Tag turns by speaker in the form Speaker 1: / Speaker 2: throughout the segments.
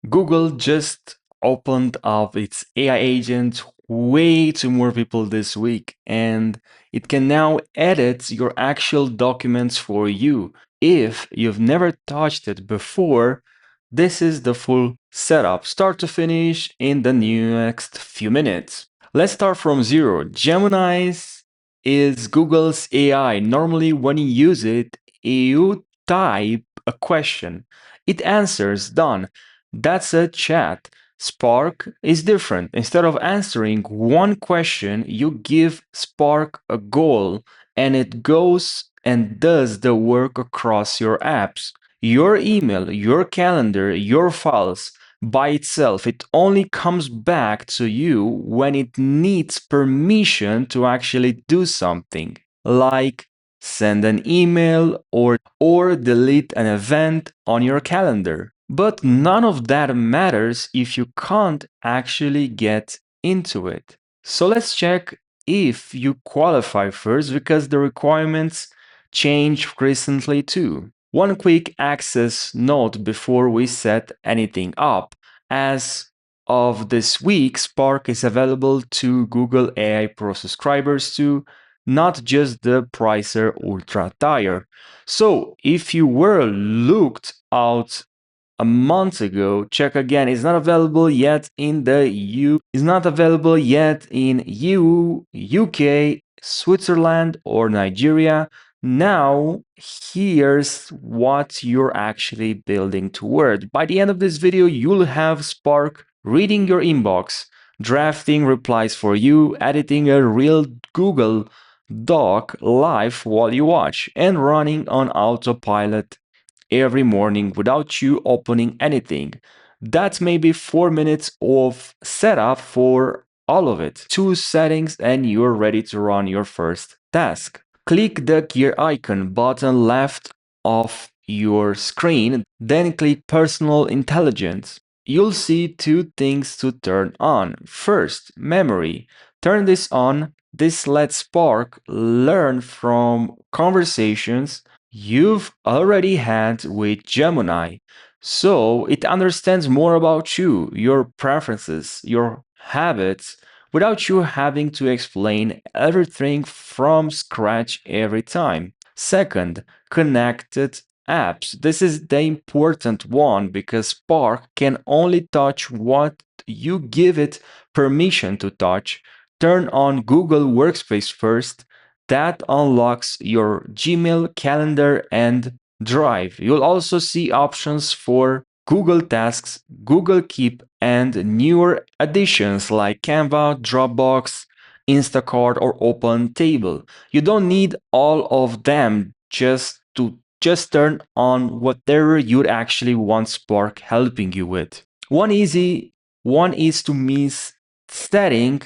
Speaker 1: Google just opened up its AI agent way to more people this week, and it can now edit your actual documents for you. If you've never touched it before, this is the full setup, start to finish, in the next few minutes. Let's start from zero. Gemini is Google's AI. Normally, when you use it, you type a question, it answers, done. That's a chat. Spark is different. Instead of answering one question, you give Spark a goal and it goes and does the work across your apps. Your email, your calendar, your files by itself. It only comes back to you when it needs permission to actually do something, like send an email or delete an event on your calendar. But none of that matters if you can't actually get into it. So let's check if you qualify first, because the requirements changed recently too. One quick access note before we set anything up. As of this week, Spark is available to Google AI Pro subscribers too, not just the Pricer Ultra tier. So if you were looked out a month ago, check again. It's not available yet in the EU. It's not available yet in EU, UK, Switzerland, or Nigeria. Now, here's what you're actually building toward. By the end of this video, you'll have Spark reading your inbox, drafting replies for you, editing a real Google Doc live while you watch, and running on autopilot every morning without you opening anything. That's maybe 4 minutes of setup for all of it. Two settings and you're ready to run your first task. Click the gear icon button left of your screen, then click Personal Intelligence. You'll see two things to turn on. First, memory. Turn this on. This lets Spark learn from conversations you've already had with Gemini. So it understands more about you, your preferences, your habits, without you having to explain everything from scratch every time. Second, connected apps. This is the important one because Spark can only touch what you give it permission to touch. Turn on Google Workspace first. That unlocks your Gmail, calendar, and Drive. You'll also see options for Google Tasks, Google Keep, and newer additions like Canva, Dropbox, Instacart, or OpenTable. You don't need all of them just turn on whatever you'd actually want Spark helping you with. One easy one is to miss setting.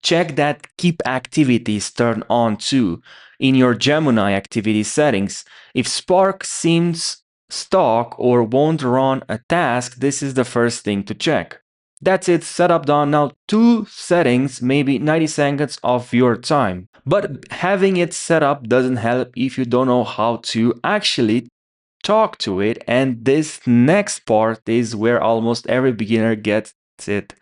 Speaker 1: Check that keep activities turned on too in your Gemini activity settings. If Spark seems stuck or won't run a task, this is the first thing to check. That's it, setup done. Now, two settings, maybe 90 seconds of your time. But having it set up doesn't help if you don't know how to actually talk to it. And this next part is where almost every beginner gets it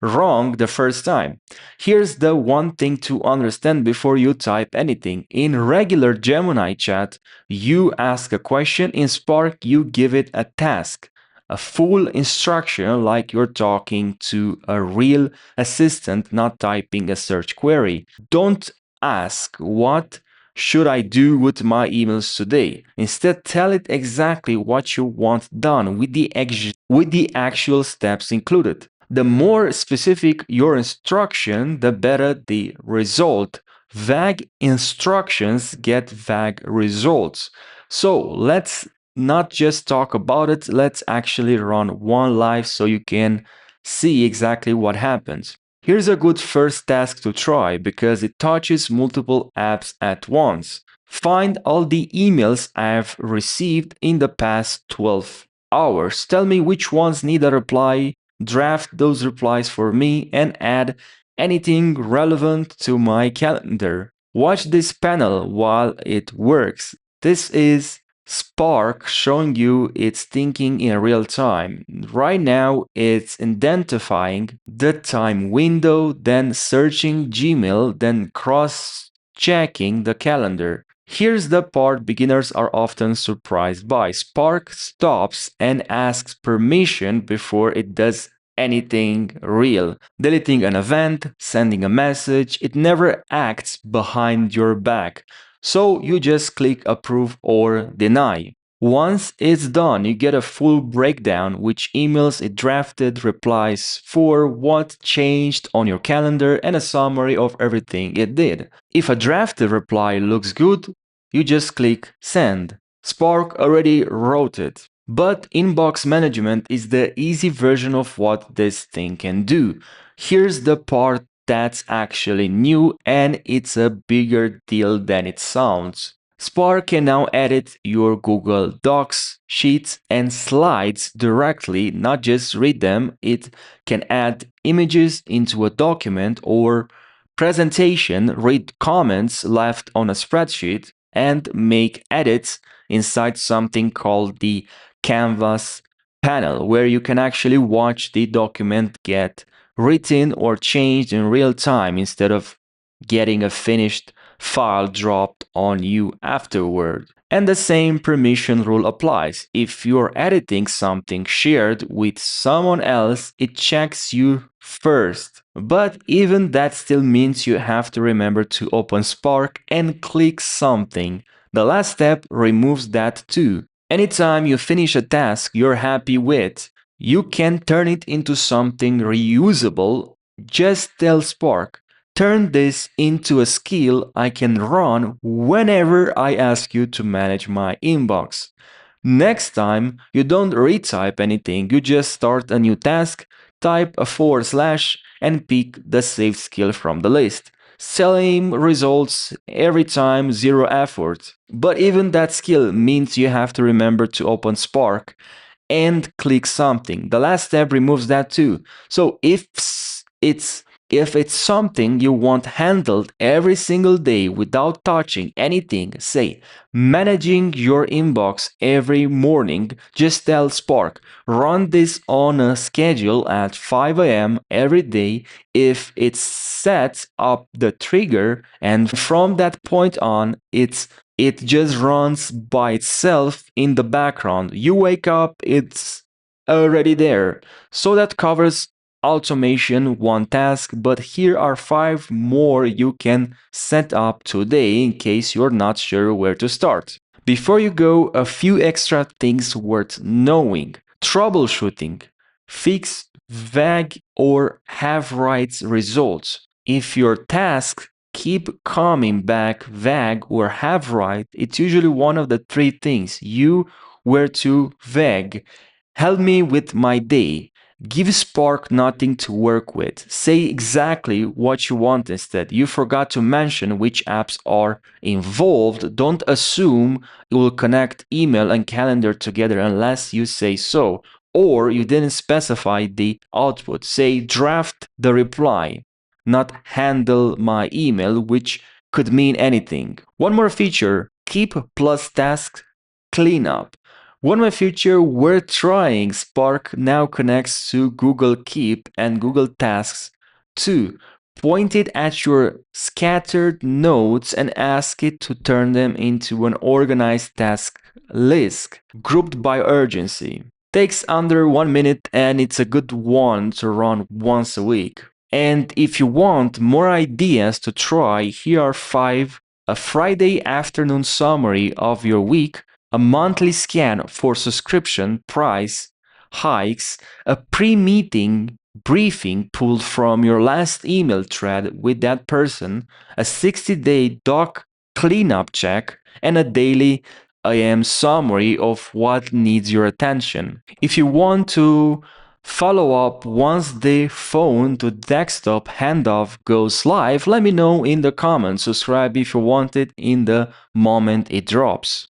Speaker 1: wrong the first time. Here's the one thing to understand before you type anything. In regular Gemini chat, you ask a question. In Spark, you give it a task, a full instruction like you're talking to a real assistant, not typing a search query. Don't ask what should I do with my emails today. Instead, tell it exactly what you want done with the actual steps included. The more specific your instruction, the better the result. Vague instructions get vague results. So let's not just talk about it, let's actually run one live so you can see exactly what happens. Here's a good first task to try because it touches multiple apps at once. Find all the emails I've received in the past 12 hours. Tell me which ones need a reply, draft those replies for me, and add anything relevant to my calendar. Watch this panel while it works. This is Spark showing you it's thinking in real time. Right now, it's identifying the time window, then searching Gmail, then cross checking the calendar. Here's the part beginners are often surprised by. Spark stops and asks permission before it does anything real. Deleting an event, sending a message, it never acts behind your back. So you just click approve or deny. Once it's done, you get a full breakdown, which emails it drafted, replies for what changed on your calendar, and a summary of everything it did. If a drafted reply looks good, you just click send. Spark already wrote it. But inbox management is the easy version of what this thing can do. Here's the part that's actually new, and it's a bigger deal than it sounds. Spark can now edit your Google Docs, Sheets, and Slides directly, not just read them. It can add images into a document or presentation, read comments left on a spreadsheet, and make edits inside something called the Canvas panel, where you can actually watch the document get written or changed in real time instead of getting a finished file dropped on you afterward. And the same permission rule applies. If you're editing something shared with someone else, it checks you first. But even that still means you have to remember to open Spark and click something. The last step removes that too. Anytime you finish a task you're happy with, you can turn it into something reusable. Just tell Spark, turn this into a skill I can run whenever I ask you to manage my inbox. Next time, you don't retype anything, you just start a new task, type a forward slash, and pick the saved skill from the list. Same results every time, zero effort. But even that skill means you have to remember to open Spark and click something. The last step removes that too. So it's if it's something you want handled every single day without touching anything, say managing your inbox every morning, just tell Spark, run this on a schedule at 5 a.m. every day. If it sets up the trigger, and from that point on, it just runs by itself in the background. You wake up, it's already there. So that covers automation, one task, but here are 5 more you can set up today in case you're not sure where to start. Before you go, a few extra things worth knowing. Troubleshooting. Fix vague or have right results. If your tasks keep coming back vague or have right, it's usually one of the 3 things. You were too vague. Help me with my day. Give Spark nothing to work with. Say exactly what you want instead. You forgot to mention which apps are involved. Don't assume it will connect email and calendar together unless you say so. Or you didn't specify the output. Say draft the reply, not handle my email, which could mean anything. One more feature, keep plus task cleanup. One more feature worth trying, Spark now connects to Google Keep and Google Tasks too. Point it at your scattered notes and ask it to turn them into an organized task list, grouped by urgency. Takes under 1 minute and it's a good one to run once a week. And if you want more ideas to try, here are 5: a Friday afternoon summary of your week, a monthly scan for subscription price hikes, a pre-meeting briefing pulled from your last email thread with that person, a 60-day doc cleanup check, and a daily IM summary of what needs your attention. If you want to follow up once the phone to desktop handoff goes live, let me know in the comments. Subscribe if you want it in the moment it drops.